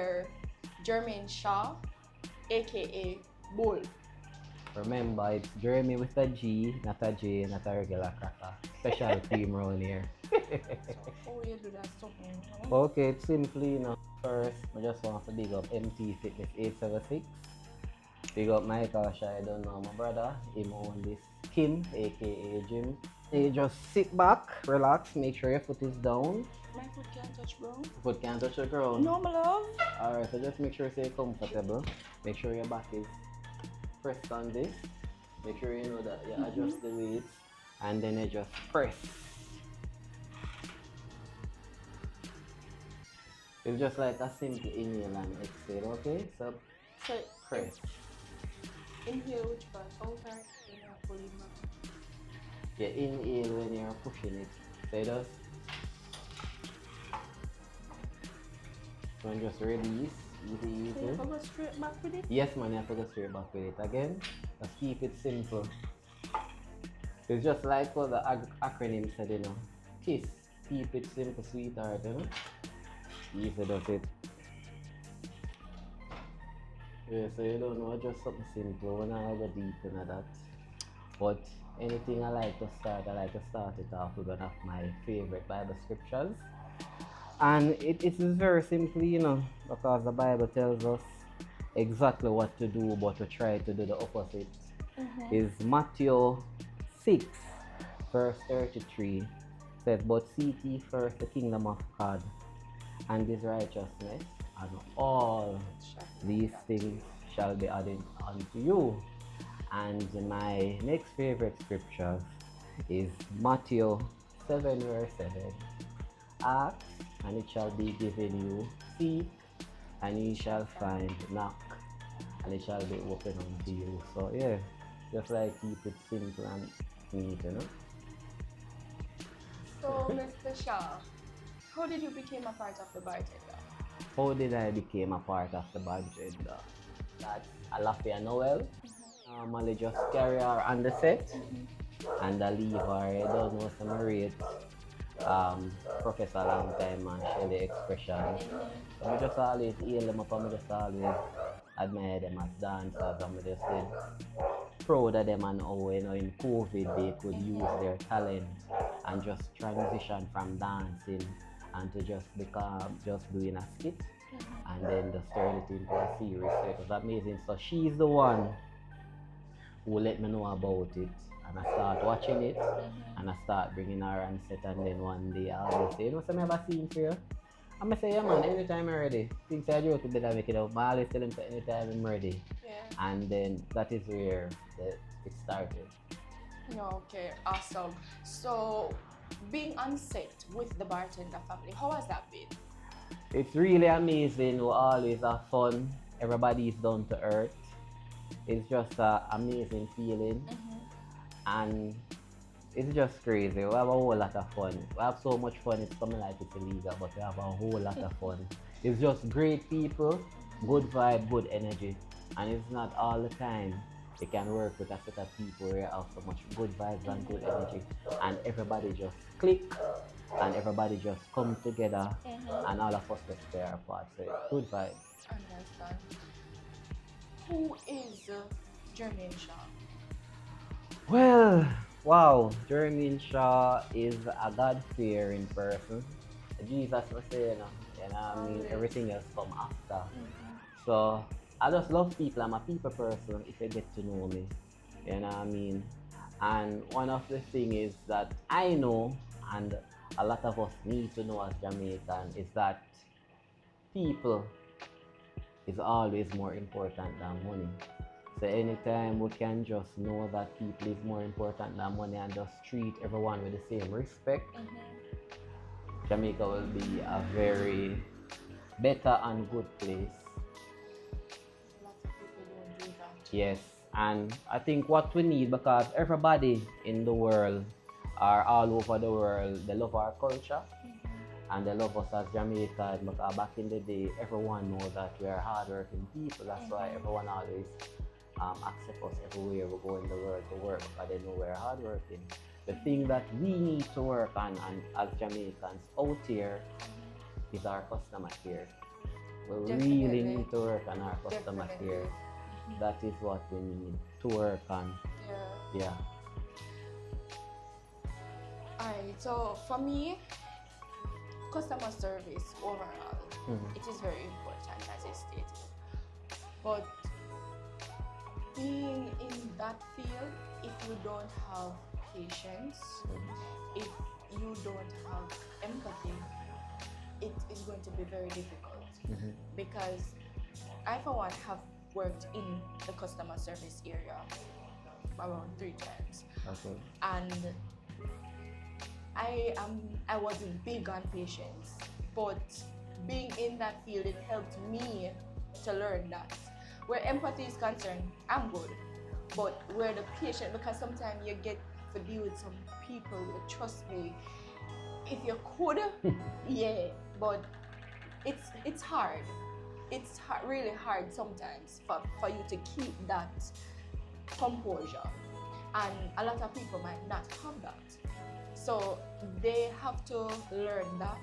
Mr. Jermaine Shaw, aka Bull. Remember, it's Jeremy with a G, not a J, not a regular cracker. Special team around here. Oh, you do that something. Okay, it's simply, first, I just want to big up MT Fitness 876. Big up Michael Shaw, I don't know my brother. Him own this Kim, aka Jim. You just sit back, relax, make sure your foot is down. My foot can't touch ground. Foot can't touch the ground. No, my love. Alright, so just make sure you stay comfortable. Make sure your back is pressed on this. Make sure you know that you adjust the weights and then you just press. It's just like a simple inhale and exhale, okay? So press. Inhale which part? Outside, then you're pulling back. You inhale when you're pushing it. So you just and just release. Easy. So you have to go straight back with it? Yes, man, you have to go straight back with it. Again, just keep it simple. It's just like what the acronym said, KISS. Keep it simple, sweetheart, Easy does it. Yeah, so you don't know, just something simple. When I go deep into that. But anything I like to start it off with one of my favorite Bible scriptures. And it is very simply, because the Bible tells us exactly what to do, but to try to do the opposite. Is Matthew 6, verse 33, says, "But seek ye first the kingdom of God and his righteousness, and all these things shall be added unto you." And my next favorite scripture is Matthew 7, verse 7. "Ask, and it shall be given you. Seek, and ye shall find. Knock, and it shall be opened unto you." So yeah, just like keep it simple and neat, So, Mr. Shaw, how did you become a part of the bartender? How did I become a part of the bartender? That's Alafia Noel. Normally just carry her on the set and I leave her. I don't know some rate. Professor long time and Shelly Xpressionzja. So I just always hail them up and I just always admire them as dancers and I just said proud of them and how in COVID they could use their talent and just transition from dancing and to just become just doing a skit and then just turn it into a series. So it was amazing. So she's the one who let me know about it. And I start watching it, and I start bringing her on set, and then one day I always say, "So I never seen for you?" And I say, "Yeah man, anytime I'm ready." Things I joke with them, make it up. I always tell them, anytime I'm ready. Yeah. And then that is where it started. Okay, awesome. So, being on set with the bartender family, how has that been? It's really amazing. We always have fun. Everybody is down to earth. It's just an amazing feeling. And it's just crazy. We have a whole lot of fun. We have so much fun, it's coming like it's illegal, but we have a whole lot of fun. It's just great people, good vibe, good energy. And it's not all the time you can work with a set of people where you have so much good vibes and good energy. And everybody just click, and everybody just come together, and all of us just play our part. So it's good vibes. Understand. Who is Jermaine Shaw? Well, wow, Jermaine Shaw is a God-fearing person. Jesus was saying, everything else come after. So I just love people. I'm a people person if you get to know me. You know what I mean? And one of the things is that I know, and a lot of us need to know as Jamaican, is that people is always more important than money. So anytime we can just know that people is more important than money and just treat everyone with the same respect, Jamaica will be a very better and good place. A lot of people don't do that. Yes, and I think what we need, because everybody in the world or all over the world, they love our culture and they love us as Jamaican, because back in the day, everyone knows that we are hardworking people. That's why everyone always accept us everywhere we go in the world to work, because they know we're hardworking. The thing that we need to work on and as Jamaicans out here is our customer care. We really Definitely. need to work on our customer care. Definitely. That is what we need to work on. Yeah. Yeah. Alright, so for me, customer service overall, it is very important as I stated. But being in that field, if you don't have patience, if you don't have empathy, it is going to be very difficult. Because I, for one, have worked in the customer service area around 3 times. Okay. And I wasn't big on patience, but being in that field, it helped me to learn that. Where empathy is concerned, I'm good, but where the patient, because sometimes you get to deal with some people, trust me, if you could, yeah, but it's hard. It's really hard sometimes for you to keep that composure, and a lot of people might not have that. So they have to learn that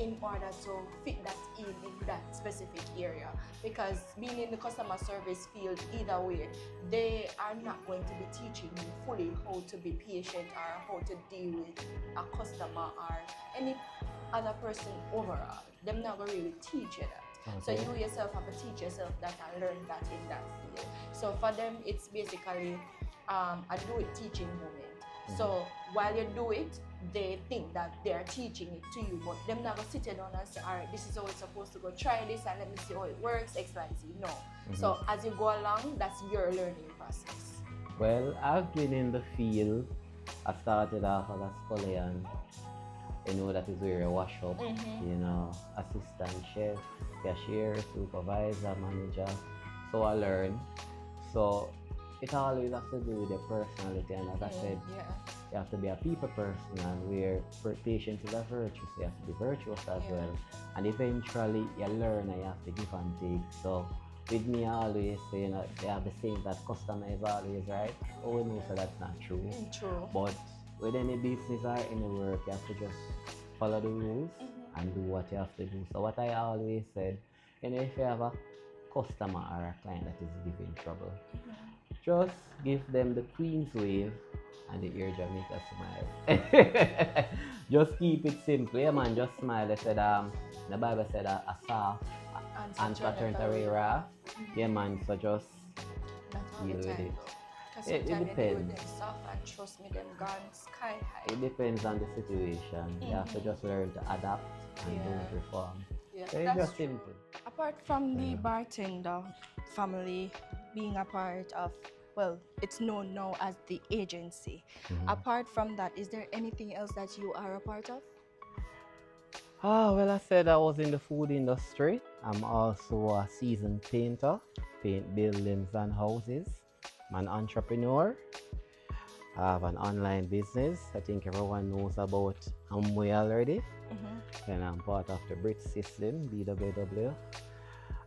in order to fit that in that specific area. Because being in the customer service field, either way, they are not going to be teaching you fully how to be patient or how to deal with a customer or any other person overall. They're not going to really teach you that. Okay. So you yourself have to teach yourself that and learn that in that field. So for them, it's basically a do-it teaching moment. So while you do it, they think that they're teaching it to you, but them not gonna sit you down and say, all right, this is how it's supposed to go. Try this and let me see how it works. X, Y, Z. No. So as you go along, that's your learning process. Well, I've been in the field. I started off as a scullion. You know, that is where you wash up. You know, assistant chef, cashier, supervisor, manager. So I learned. So it always has to do with your personality, and as I said, you have to be a people person, and where patience is a virtue, so you have to be virtuous as well. And eventually you learn and you have to give and take. So with me, I always say, you know, they have the saying that customer is always right. Oh, we know so that's not true. True. But with any business or any work, you have to just follow the rules and do what you have to do. So what I always said, you know, if you have a customer or a client that is giving trouble, just give them the Queen's wave and the ear Jamaica smile. Just keep it simple, yeah man, just smile. They said, the Bible said a soft answer turns away wrath. Yeah man, so just deal with it. It depends. Them soft and trust me, them gone sky high. It depends on the situation. You have to just learn to adapt and don't reform. So it's just simple. Apart from the bartender family being a part of, well, it's known now as the agency. Apart from that, is there anything else that you are a part of? Well, I said I was in the food industry. I'm also a seasoned painter, paint buildings and houses. I'm an entrepreneur. I have an online business. I think everyone knows about Amway already. And I'm part of the Brit system, BWW.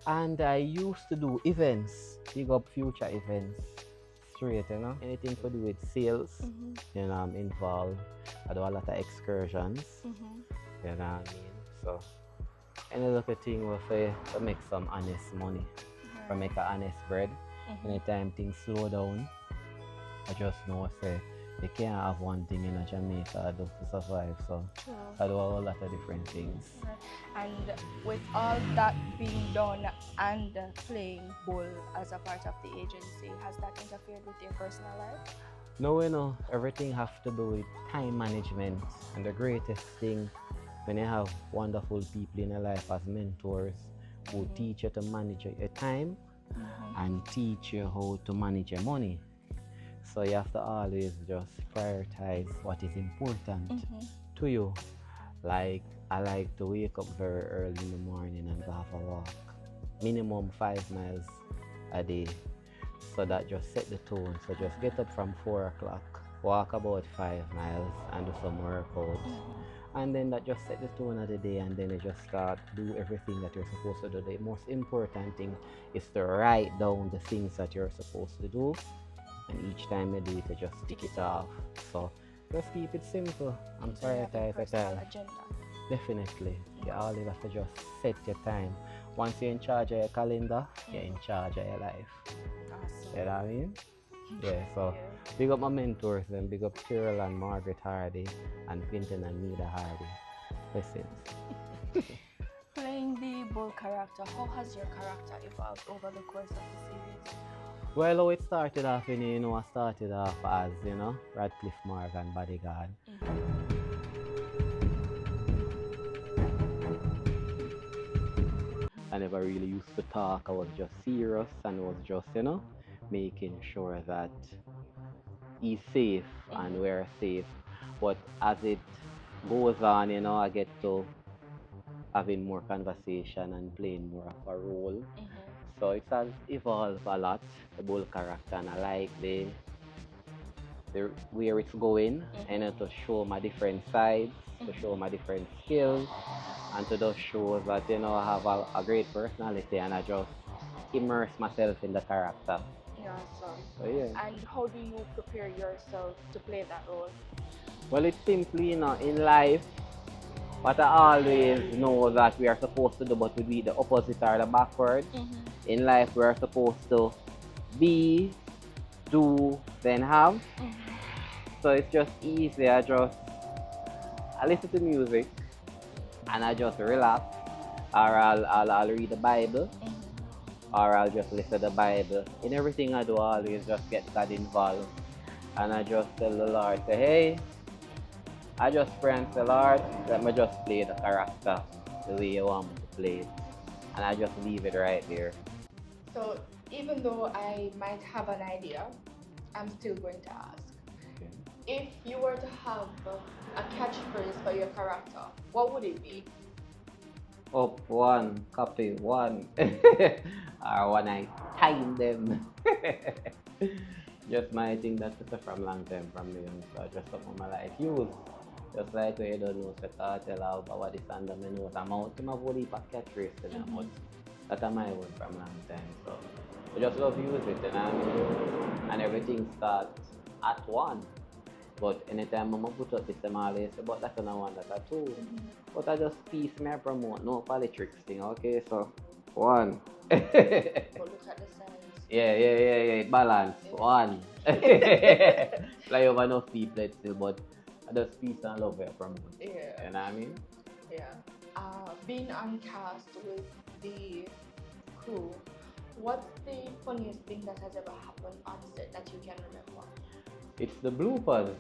And I used to do events, big up future events. Straight, you know, anything to do with sales. You know, I'm involved. I do a lot of excursions. You know what I mean? So, any little thing will say to make some honest money, to make an honest bread. Anytime things slow down, I just know say you can't have one thing in Jamaica to survive. So I do a whole lot of different things. And with all that being done and playing ball as a part of the agency, has that interfered with your personal life? No, you know, everything has to do with time management. And the greatest thing, when you have wonderful people in your life as mentors who teach you to manage your time and teach you how to manage your money. So you have to always just prioritize what is important to you. Like, I like to wake up very early in the morning and go have a walk. Minimum 5 miles a day. So that just set the tone. So just get up from 4 o'clock, walk about 5 miles and do some workouts. And then that just set the tone of the day, and then you just start do everything that you're supposed to do. The most important thing is to write down the things that you're supposed to do, and each time you do it, you just tick it off. So just keep it simple and prioritize your time. Agenda. Definitely. You always have to just set your time. once you're in charge of your calendar, you're in charge of your life. Awesome. You know what I mean? Yeah, so big up my mentors then, big up Cheryl and Margaret Hardy and Quinton and Nida Hardy. Blessings. Playing the bull character, how has your character evolved over the course of the series? Well, how it started off, I started off as, Radcliffe Morgan bodyguard. I never really used to talk, I was just serious and was just, making sure that he's safe and we're safe. But as it goes on, I get to having more conversation and playing more of a role. So it has evolved a lot, the bull character, and I like the where it's going, and to show my different sides, to show my different skills, and to just show that I have a great personality, and I just immerse myself in the character. Yeah, so. Yeah. And how do you prepare yourself to play that role? Well, it's simply, in life, what I always know that we are supposed to do, but we do the opposite or the backwards. In life, we are supposed to be, do, then have. So it's just easy. I listen to music and I just relax, or I'll read the Bible, or I'll just listen to the Bible. In everything I do, I always just get God involved, and I just tell the Lord, say, hey, I just pray and say, Lord, let me just play the character the way you want me to play it, and I just leave it right there. So even though I might have an idea, I'm still going to ask. If you were to have a catchphrase for your character, what would it be? Up one, copy one, or when I time them. Just my thing that's from long time from me, so just something my life use. Just like when you don't know, so I tell out what is under my nose. I'm out to my body for catchphrase in the mouth. That's my one from long time. So I just love use it, and everything starts at one. But anytime I put up this, I'm always say, but that's another one that I do. But I just piece me promote, no politics thing, okay? So, one. But look at the signs. Yeah, balance, one. Like over enough people still, but I just peace and love where I promote. Yeah. You know what I mean? Yeah. Being on cast with the crew, what's the funniest thing that has ever happened on set that you can remember? It's the bloopers.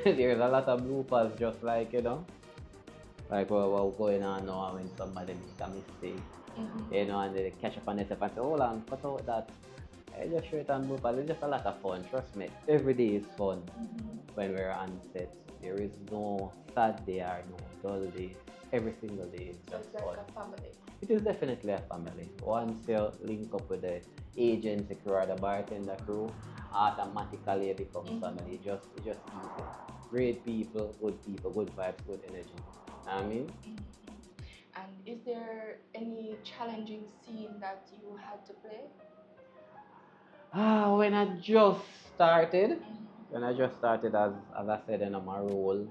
There's a lot of bloopers, just like, like what's going on now when somebody makes a mistake, and they catch up on themselves and say, hold on, cut out that. I just show it on bloopers. It's just a lot of fun, trust me. Every day is fun when we're on set. There is no sad day or no dull day. Every single day is just it's fun. Like a family. It is definitely a family. Once you link up with the agency crew or the bartender crew, automatically it becomes family. It's just easy. Great people, good vibes, good energy. Know what I mean? And is there any challenging scene that you had to play? When I just started, as I said in my role,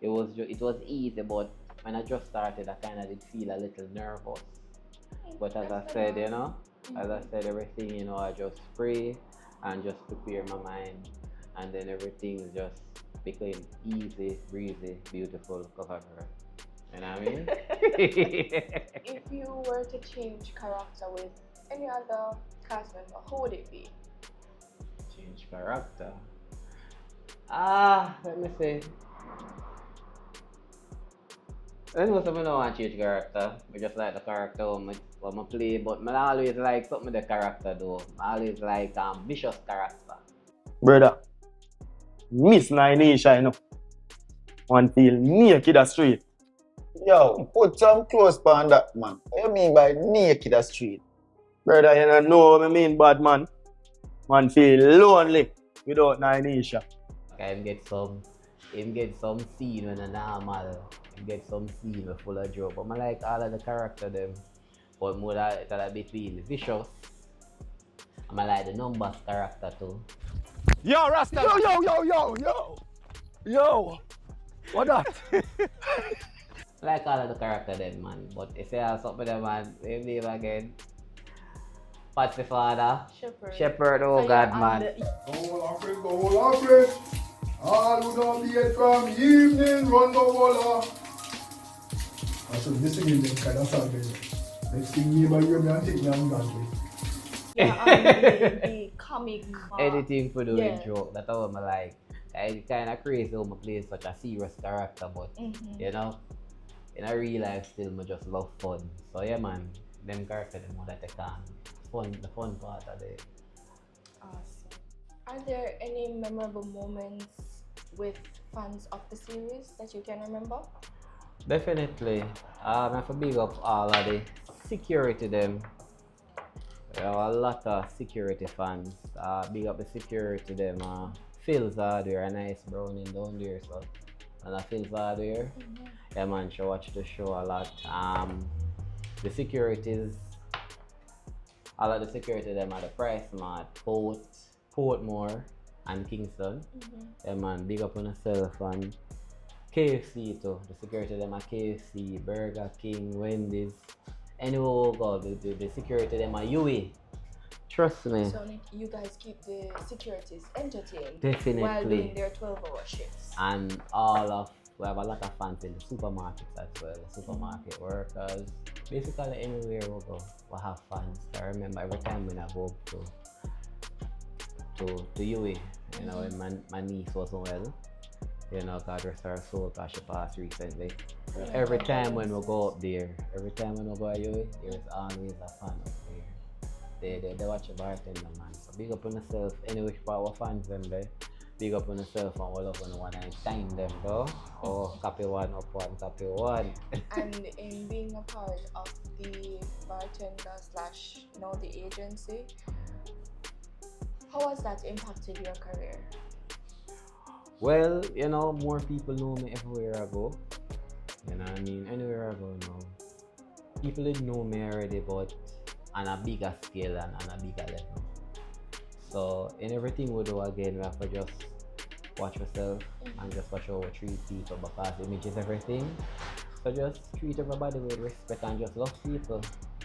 it was easy, but when I just started, I kind of did feel a little nervous. But as I said, everything, I just pray and just prepare my mind, and then everything just became easy, breezy, beautiful, cover girl. You know what I mean? If you were to change character with any other cast member, who would it be? Change character. Let me see. I know some don't want to change character. I just like the character what I play, but I always like something with the character though. I always like vicious character. Brother, Miss Nine one feel naked a street. Yo, put some clothes on that, man. What you mean by naked a street? Brother, you don't know what I mean, bad man. Man feel lonely without Nine. Him get some scene when a normal. Him get some scene with full of joke. But I like all of the character them. But more that a bit feel vicious. And I like the numbers character too. Yo, Rasta! Yo! What that? like all of the character then, man. But if you have something there, man, same name again. What's the father? Shepherd, oh So God, you're on man. Go whole of friend. All who don't be it from evening, run the whole. I should be singing them kind of song there. Next thing you by you, and take me on Godly. Yeah, and the comic. Anything for doing Yeah. joke, that's what I like. It's kind of crazy how I play such a serious character, but you know, in a real life still, I just love fun. So yeah, man, them characters, them know that they can. The fun part of it. Awesome. Are there any memorable moments with fans of the series that you can remember? Definitely. I have to big up all of the security them. There are a lot of security fans. Big up the security them. Phil's hardware, a nice browning down there, so. And Phil's hardware. Yeah, man, she watch the show a lot. The securities, all of the security them are the Price Mart, Portmore, and Kingston. Yeah, man, big up on yourself and KFC too. The security them are KFC, Burger King, Wendy's. Anywhere we go, the security them are UE. Trust me. So you guys keep the securities entertained Definitely. while doing their 12-hour shifts. And we have a lot of fans in the supermarkets as well, the supermarket workers. Basically anywhere we go, we have fans. I remember every time when I go to UE, you know, when my niece wasn't well, you know, God rest her soul because she passed recently. Every time when we go up there, every time when we go to UE, there's always a fan up there. They watch a bartender, man. So big up on yourself, anyway, for our fans them there. Big up on yourself and we'll up on one and time them, bro. Oh, copy one, copy one. And in being a part of the bartender / the agency, how has that impacted your career? Well, you know, more people know me everywhere I go. You know what I mean? Anywhere I go now. People didn't know me already, but on a bigger scale and on a bigger level. So in everything we do again, we have to just watch yourself and just watch how we treat people because image is everything. So just treat everybody with respect and just love people.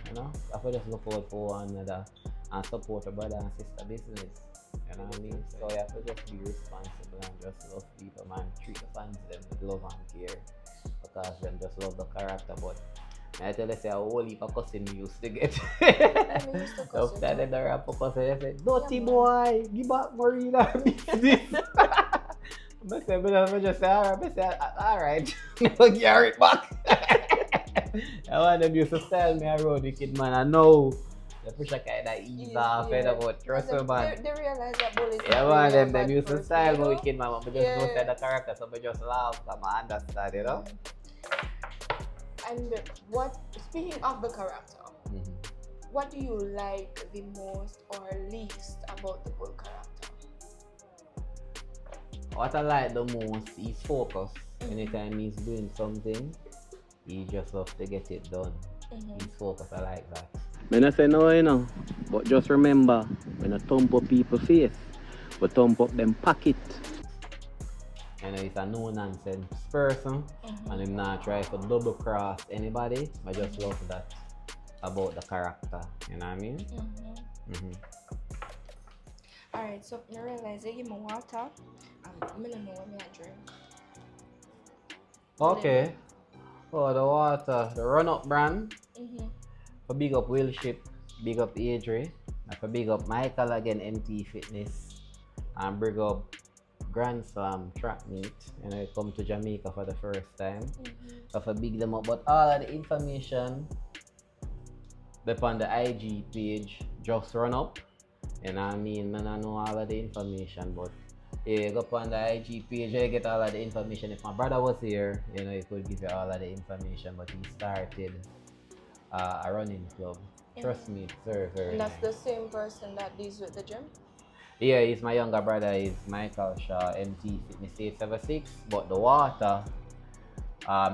You know? You have to just look out for one another and support a brother and sister business. You know what I mean? So you have to just be responsible and just love people, man. Treat the fans them with love and care because them just love the character. But I tell you, say a whole heap of cussing we used to get. After that, the rap cussing, they say, "Dirty boy, give back Marina business." I just say, alright, I'll carry it back. I want them used to style me around the kid, man. I know the pressure kind of ease off, but trust me, man. They realize that bullies. Yeah, man, them used to style me with kid, man. But just don't say the character, so we just laugh, come I understand, you know? And speaking of the character, what do you like the most or least about the Bull character? What I like the most is focus. Anytime he's doing something, he just loves to get it done. He's focused, I like that. When I say no, you know, but just remember, when I thump up people's face, but thump up them pocket. You know, he's a no-nonsense person, and him not try to double cross anybody. I just love that about the character. You know what I mean? Alright, so you realize I give me water. I don't know what I drink. Okay. Oh, the water, the run-up brand. For big up Willship, big up Adri. For big up Michael again, MT Fitness, and big up Grand Slam track meet, and I come to Jamaica for the first time. So for big them up, but all of the information on the IG page just run up. You know what I mean? Man, I know all of the information, but you go on the IG page, you get all of the information. If my brother was here, you know, he could give you all of the information, but he started a running club. Trust me, it's very, very And that's nice. the same person that deals with the gym? Yeah, he's my younger brother. He's Michael Shaw, MT Fitness 876. But the water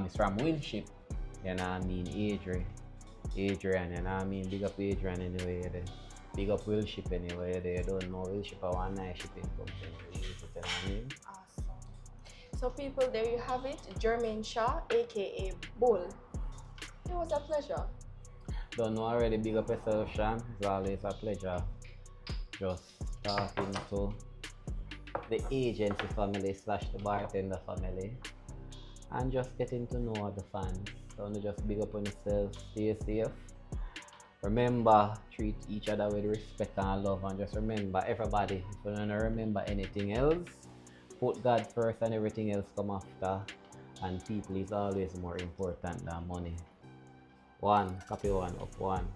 is from Willship. You know what I mean? Adrian, you know what I mean? Big up Adrian anyway. Big up Willship anyway. They don't know Willship, a one night shipping company. You know what I mean? Awesome. So people, there you have it, Jermaine Shaw, aka Bull. It was a pleasure. Don't know already, big up yourself, Sean. It's always a pleasure just talking to the agency family slash the bartender family and just getting to know the fans. So just big up on yourself, stay safe. Remember, treat each other with respect and love, and just remember, everybody, if you don't remember anything else, put God first and everything else come after, and people is always more important than money. One, copy one of one.